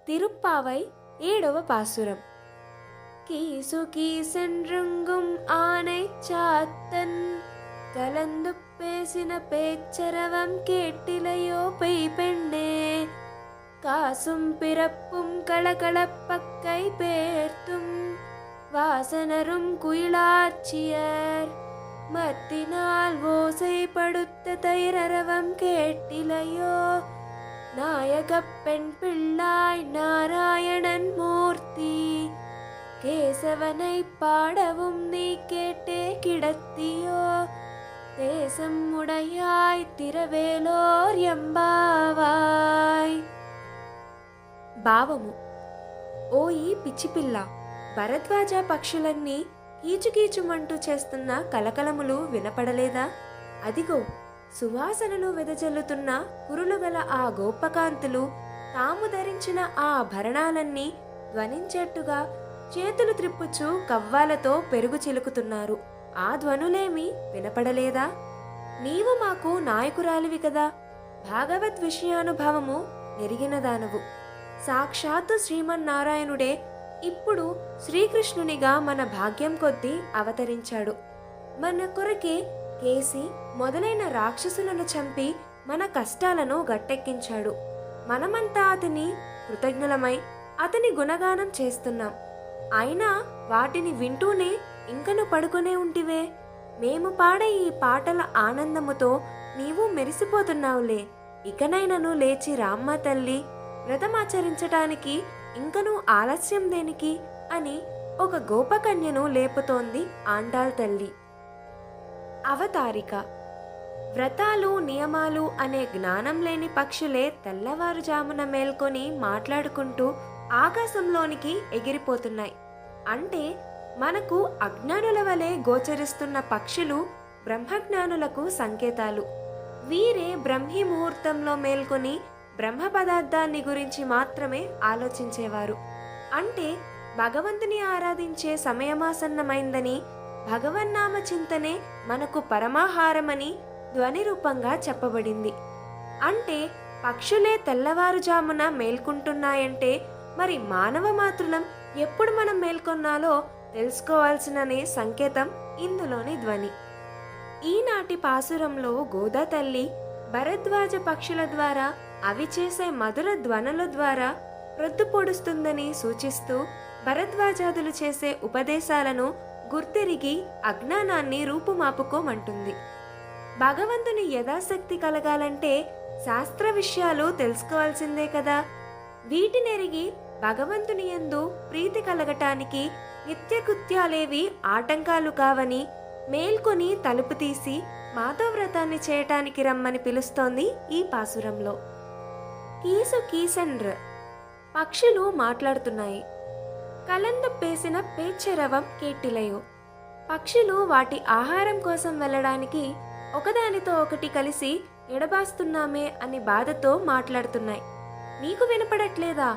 తిరుప్పావై 7వ పాసురం. கீசு கீசென்றுங்கும் ஆனை சாத்தன் கலந்து பேசின பேச்சரவம் கேட்டிலையோ பெய் பெண்ணே காசும் பிறப்பும் களகளப்பக்கை பேர்த்தும் வாசனரும் குயிலாட்சியர் மத்தினால் ஓசைப்படுத்த தைரரவம் கேட்டிலையோ நாயகப் பெண் பிள்ளாய் நாராயணன் மூர்த்தி கேசவனை பாடவும் நீ கேட்டே கிடத்தியோ தேசம் உடையாய் తిరవేలోర్ ఎంబావాయ్. భావము: ఓయి పిచ్చిపిల్ల, భరద్వాజ పక్షులన్నీ కీచుకీచుమంటూ చేస్తున్న కలకలములు వినపడలేదా? అదిగో సువాసనలు వెదజల్లుతున్న కురులు గల ఆ గోపకాంతులు తాము ధరించిన ఆ ఆభరణాలన్నీ ధ్వనించేట్టుగా చేతులు త్రిప్పుచు కవ్వాలతో పెరుగు చిలుకుతున్నారు. ఆ ధ్వనులేమి వినపడలేదా? నీవు మాకు నాయకురాలివి కదా, భాగవత్ విషయానుభవము నెరిగినదానవు. సాక్షాత్తు శ్రీమన్నారాయణుడే ఇప్పుడు శ్రీకృష్ణునిగా మన భాగ్యం కొద్దీ అవతరించాడు. మన కొరకే కేసి మొదలైన రాక్షసులను చంపి మన కష్టాలను గట్టెక్కించాడు. మనమంతా అతని కృతజ్ఞులమై అతని గుణగానం చేస్తున్నాం. అయినా వాటిని వింటూనే ఇంకను పడుకునే ఉంటివే. మేము పాడే ఈ పాటల ఆనందముతో నీవు మెరిసిపోతున్నావులే. ఇకనైనను లేచి రామ్మ తల్లి, వ్రతమాచరించటానికి ఇంకనూ ఆలస్యం దేనికి అని ఒక గోపకన్యను లేపుతోంది ఆండాళ్ తల్లి. అవతారిక: వ్రతాలు నియమాలు అనే జ్ఞానం లేని పక్షులే తెల్లవారుజామున మేల్కొని మాట్లాడుకుంటూ ఆకాశంలోనికి ఎగిరిపోతున్నాయి. అంటే మనకు అజ్ఞానుల వలె గోచరిస్తున్న పక్షులు బ్రహ్మజ్ఞానులకు సంకేతాలు. వీరే బ్రహ్మీ ముహూర్తంలో మేల్కొని బ్రహ్మ పదార్థాన్ని గురించి మాత్రమే ఆలోచించేవారు. అంటే భగవంతుని ఆరాధించే సమయమాసన్నమైందని, భగవన్నామ చింతనే మనకు పరమాహారమని ధ్వని రూపంగా చెప్పబడింది. అంటే పక్షులే తెల్లవారుజామున మేల్కుంటున్నాయంటే మరి మానవ మాతృలం ఎప్పుడు మనం మేల్కొన్నాలో తెలుసుకోవాల్సిననే సంకేతం ఇందులోని ధ్వని. ఈనాటి పాసురంలో గోదా తల్లి భరద్వాజ పక్షుల ద్వారా అవి చేసే మధుర ధ్వనుల ద్వారా ప్రొద్దు పొడుస్తుందని సూచిస్తూ భరద్వాజాదులు చేసే ఉపదేశాలను గుర్తెరిగి అజ్ఞానాన్ని రూపుమాపుకోమంటుంది. భగవంతుని యథాశక్తి కలగాలంటే శాస్త్ర విషయాలు తెలుసుకోవాల్సిందే కదా. వీటినెరిగి భగవంతుని యందు ప్రీతి కలగటానికి నిత్యకృత్యాలేవి ఆటంకాలు కావని మేల్కొని తలుపు తీసి మాతో వ్రతాన్ని చేయటానికి రమ్మని పిలుస్తోంది ఈ పాసురంలో. కీసు కీసెండ్ర, పక్షులు మాట్లాడుతున్నాయి. కలందు పేసిన పేచ్చరవం కేట్టిలయో, పక్షులు వాటి ఆహారం కోసం వెళ్ళడానికి ఒకదానితో ఒకటి కలిసి ఎడబాస్తున్నామే అని బాధతో మాట్లాడుతున్నాయి. నీకు వినపడట్లేదా?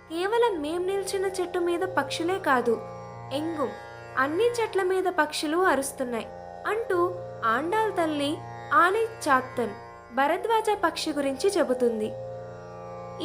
కేవలం మేం నిల్చిన చెట్టు మీద పక్షులే కాదు, ఎంగుం అన్ని చెట్ల మీద పక్షులు అరుస్తున్నాయి అంటూ ఆండాళ్ తల్లి ఆనై చాత్తన్ భరద్వాజ పక్షి గురించి చెబుతుంది.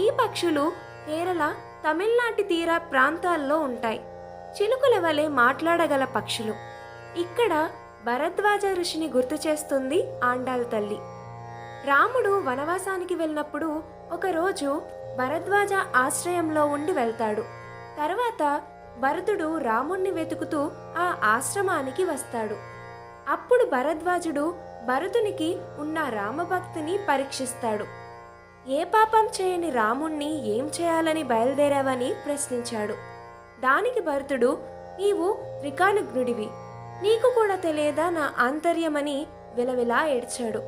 ఈ పక్షులు కేరళ, తమిళనాటి తీర ప్రాంతాల్లో ఉంటాయి. చిలుకల వలె మాట్లాడగల పక్షులు. ఇక్కడ భరద్వాజ ఋషిని గుర్తు చేస్తుంది ఆండాళ్ తల్లి. రాముడు వనవాసానికి వెళ్ళినప్పుడు ఒకరోజు భరద్వాజ ఆశ్రయంలో ఉండి వెళ్తాడు. తర్వాత భరతుడు రాముణ్ణి వెతుకుతూ ఆ ఆశ్రమానికి వస్తాడు. అప్పుడు భరద్వాజుడు భరతునికి ఉన్న రామభక్తిని పరీక్షిస్తాడు. ఏ పాపం చేయని రాముణ్ణి ఏం చేయాలని బయలుదేరావని ప్రశ్నించాడు. దానికి భరతుడు, నీవు త్రికానుజ్ఞుడివి, నీకు కూడా తెలియదా నా ఆంతర్యమని విలవిలా ఏడ్చాడు.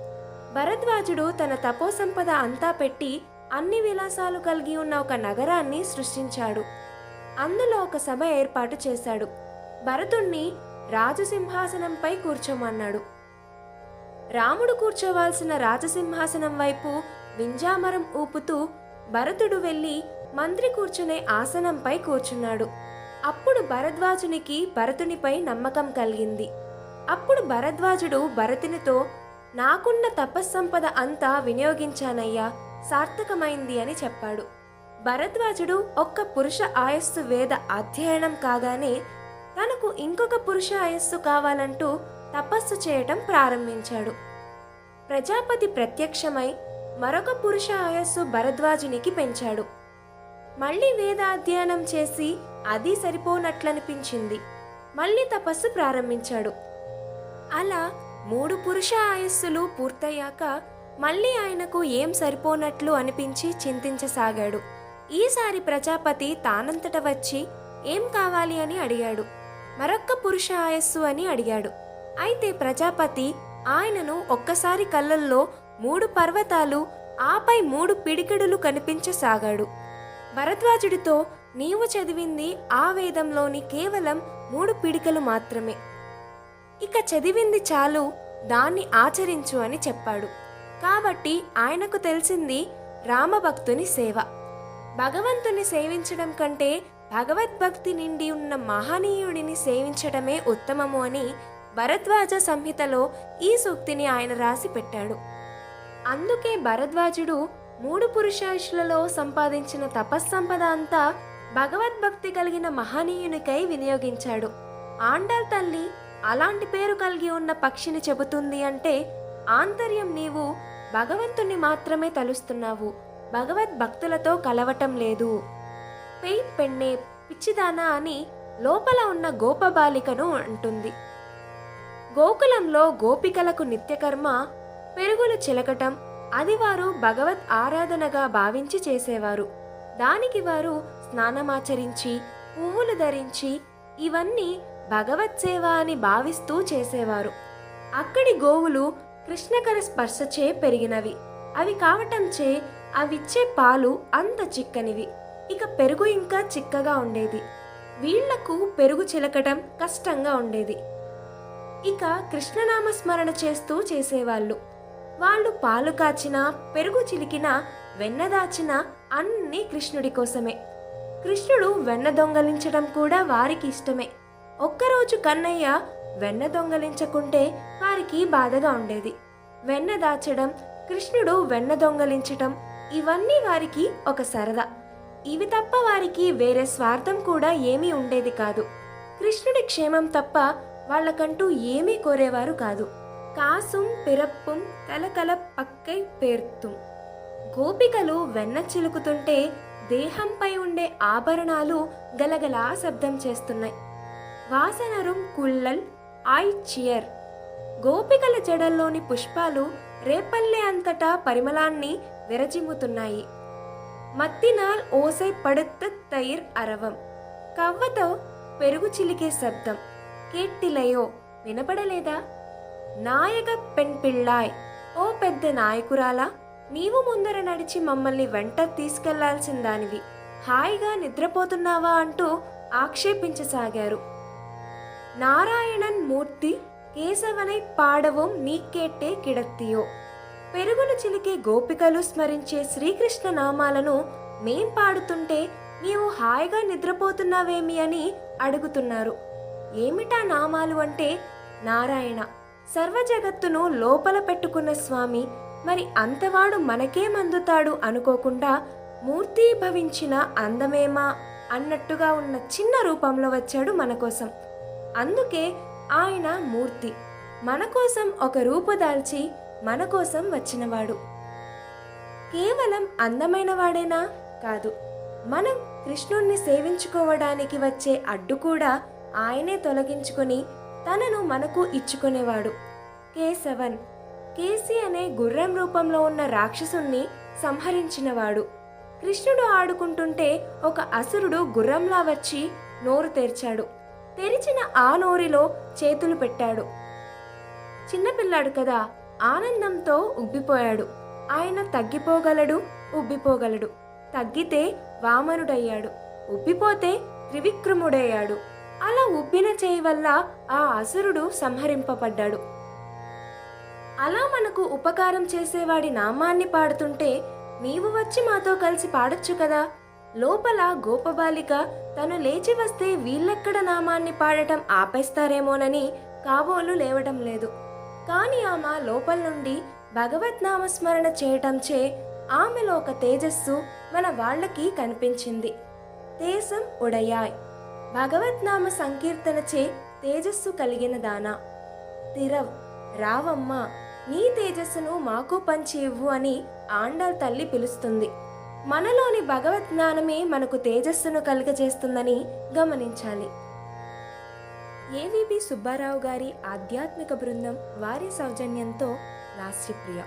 భరద్వాజుడు తన తపోసంపద అంతా పెట్టి అన్ని విలాసాలు కలిగి ఉన్న ఒక నగరాన్ని సృష్టించాడు. అందులో ఒక సభ ఏర్పాటు చేశాడు. భరతుణ్ణి రాజసింహాసనంపై కూర్చోమన్నాడు. రాముడు కూర్చోవాల్సిన రాజసింహాసనం వైపు వింజామరం ఊపుతూ భరతుడు వెళ్ళి మంత్రి కూర్చునే ఆసనంపై కూర్చున్నాడు. అప్పుడు భరద్వాజునికి భరతునిపై నమ్మకం కలిగింది. అప్పుడు భరద్వాజుడు భరతునితో, నాకున్న తపస్సంపద అంతా వినియోగించానయ్యా, సార్థకమైంది అని చెప్పాడు. భరద్వాజుడు ఒక్క పురుష ఆయస్సు వేద అధ్యయనం కాగానే తనకు ఇంకొక పురుష ఆయస్సు కావాలంటూ తపస్సు చేయటం ప్రారంభించాడు. ప్రజాపతి ప్రత్యక్షమై మరొక పురుష ఆయస్సు భరద్వాజునికి పెంచాడు. మళ్ళీ వేద అధ్యయనం చేసి అది సరిపోనట్లనిపించింది. మళ్ళీ తపస్సు ప్రారంభించాడు. అలా 3 పురుష ఆయస్సులు పూర్తయ్యాక మళ్ళీ ఆయనకు ఏం సరిపోనట్లు అనిపించి చింతించసాగాడు. ఈసారి ప్రజాపతి తానంతట వచ్చి ఏం కావాలి అని అడిగాడు. మరొక్క పురుష ఆయస్సు అని అడిగాడు. అయితే ప్రజాపతి ఆయనను ఒక్కసారి కళ్ళల్లో 3 పర్వతాలు, ఆపై 3 పిడికెడులు కనిపించసాగాడు. భరద్వాజుడితో నీవు చదివింది ఆ వేదంలోని కేవలం 3 పిడికలు మాత్రమే. ఇక చదివింది చాలు, దాన్ని ఆచరించు అని చెప్పాడు. కాబట్టి ఆయనకు తెలిసింది రామభక్తుని సేవ. భగవంతుని సేవించడం కంటే భగవద్భక్తి నిండి ఉన్న మహనీయుడిని సేవించడమే ఉత్తమము అని భరద్వాజ సంహితలో ఈ సూక్తిని ఆయన రాసి పెట్టాడు. అందుకే భరద్వాజుడు 3 పురుషాయుషులలో సంపాదించిన తపస్సంపద అంతా భగవద్భక్తి కలిగిన మహనీయునికై వినియోగించాడు. ఆండాల్ తల్లి అలాంటి పేరు కలిగి ఉన్న పక్షిని చెబుతుంది అంటే ఆంతర్యం నీవు భగవంతుణ్ణి మాత్రమే తలుస్తున్నావు, భగవద్భక్తులతో కలవటం లేదు. పెయ్ పెన్నే పిచ్చిదానా అని లోపల ఉన్న గోపబాలికను అంటుంది. గోకులంలో గోపికలకు నిత్యకర్మ పెరుగులు చిలకటం. అది వారు భగవద్ ఆరాధనగా భావించి చేసేవారు. దానికి వారు స్నానమాచరించి పువ్వులు ధరించి ఇవన్నీ భగవత్సేవ అని భావిస్తూ చేసేవారు. అక్కడి గోవులు కృష్ణకర స్పర్శచే పెరిగినవి. అవి కావటంచే అవిచ్చే పాలు అంత చిక్కనివి. ఇక పెరుగు ఇంకా చిక్కగా ఉండేది. వీళ్లకు పెరుగు చిలకటం కష్టంగా ఉండేది. ఇక కృష్ణనామస్మరణ చేస్తూ చేసేవాళ్ళు. వాళ్ళు పాలు కాచినా, పెరుగు చిలికినా, వెన్న దాచినా అన్నీ కృష్ణుడి కోసమే. కృష్ణుడు వెన్న దొంగలించడం కూడా వారికి ఇష్టమే. ఒక్కరోజు కన్నయ్య వెన్న దొంగలించకుంటే వారికి బాధగా ఉండేది. వెన్న దాచడం, కృష్ణుడు వెన్న దొంగలించటం ఇవన్నీ వారికి ఒక సరదా. ఇవి తప్ప వారికి వేరే స్వార్థం కూడా ఏమీ ఉండేది కాదు. కృష్ణుడి క్షేమం తప్ప వాళ్లకంటూ ఏమీ కోరేవారు కాదు. కాసుం పిరప్పుం కలకల పక్కై పేర్తుం. గోపికలు వెన్న చిలుకుతుంటే దేహంపై ఉండే ఆభరణాలు గలగలా శబ్దం చేస్తున్నాయి. వాసనరుం కుళ్ళల్ ఆయ్ చియర్. గోపికల జడల్లోని పుష్పాలు రేపల్లె అంతటా పరిమళాన్ని విరజిమ్ముతున్నాయి. మత్తినాల్ ఓసై పడుత్త తైర్ అరవం. కవ్వతో పెరుగు చిలికే శబ్దం కేట్టిలయో వినపడలేదా? నాయక పెన్పిళ్ళాయ్, ఓ పెద్ద నాయకురాలా, నీవు ముందర నడిచి మమ్మల్ని వెంట తీసుకెళ్లాల్సిందానివి, హాయిగా నిద్రపోతున్నావా అంటూ ఆక్షేపించసాగారు. నారాయణన్ మూర్తి కేశవనై పాడవం నీ కేట్టే కిడత్తియో. పెరుగును చిలికే గోపికలు స్మరించే శ్రీకృష్ణ నామాలను మేం పాడుతుంటే నీవు హాయిగా నిద్రపోతున్నావేమి అని అడుగుతున్నారు. ఏమిటా నామాలు అంటే నారాయణ, సర్వజగత్తును లోపల పెట్టుకున్న స్వామి, మరి అంతవాడు మనకేమందుతాడు అనుకోకుండా మూర్తీభవించిన అందమేమా అన్నట్టుగా ఉన్న చిన్న రూపంలో వచ్చాడు మన కోసం. అందుకే ఆయన మూర్తి, మన కోసం ఒక రూపు దాల్చి మన కోసం వచ్చినవాడు. కేవలం అందమైన వాడేనా? కాదు. మనం కృష్ణుణ్ణి సేవించుకోవడానికి వచ్చే అడ్డు కూడా ఆయనే తొలగించుకొని తనను మనకు ఇచ్చుకునేవాడు. కేశవన్, కేసి అనే గుర్రం రూపంలో ఉన్న రాక్షసుణ్ణి సంహరించినవాడు. కృష్ణుడు ఆడుకుంటుంటే ఒక అసురుడు గుర్రంలా వచ్చి నోరు తెరిచాడు. తెరిచిన ఆ నోరిలో చేతులు పెట్టాడు. చిన్నపిల్లాడు కదా, ఆనందంతో ఉబ్బిపోయాడు. ఆయన తగ్గిపోగలడు, ఉబ్బిపోగలడు. తగ్గితే వామనుడయ్యాడు, ఉబ్బిపోతే త్రివిక్రముడయ్యాడు. అలా ఉబ్బిన చేయి వల్ల ఆ అసురుడు సంహరింపబడ్డాడు. అలా మనకు ఉపకారం చేసేవాడి నామాన్ని పాడుతుంటే నీవు వచ్చి మాతో కలిసి పాడొచ్చు కదా. లోపల గోపబాలిక తను లేచి వస్తే వీళ్ళెక్కడ నామాన్ని పాడటం ఆపేస్తారేమోనని కాబోలు లేవటం లేదు. కాని ఆమె లోపల నుండి భగవత్ నామస్మరణ చేయటంచే ఆమెలో ఒక తేజస్సు మన వాళ్ళకి కనిపించింది. తేజం ఉడయాయ్, భగవద్నామ సంకీర్తనచే తేజస్సు కలిగిన దానా. తిరవ్, రావమ్మా, నీ తేజస్సును మాకు పంచి ఇవ్వు అని ఆండాల్ తల్లి పిలుస్తుంది. మనలోని భగవద్జ్ఞానమే మనకు తేజస్సును కలుగజేస్తుందని గమనించాలి. ఏవిబి సుబ్బారావు గారి ఆధ్యాత్మిక బృందం వారి సౌజన్యంతో లాస్యప్రియ.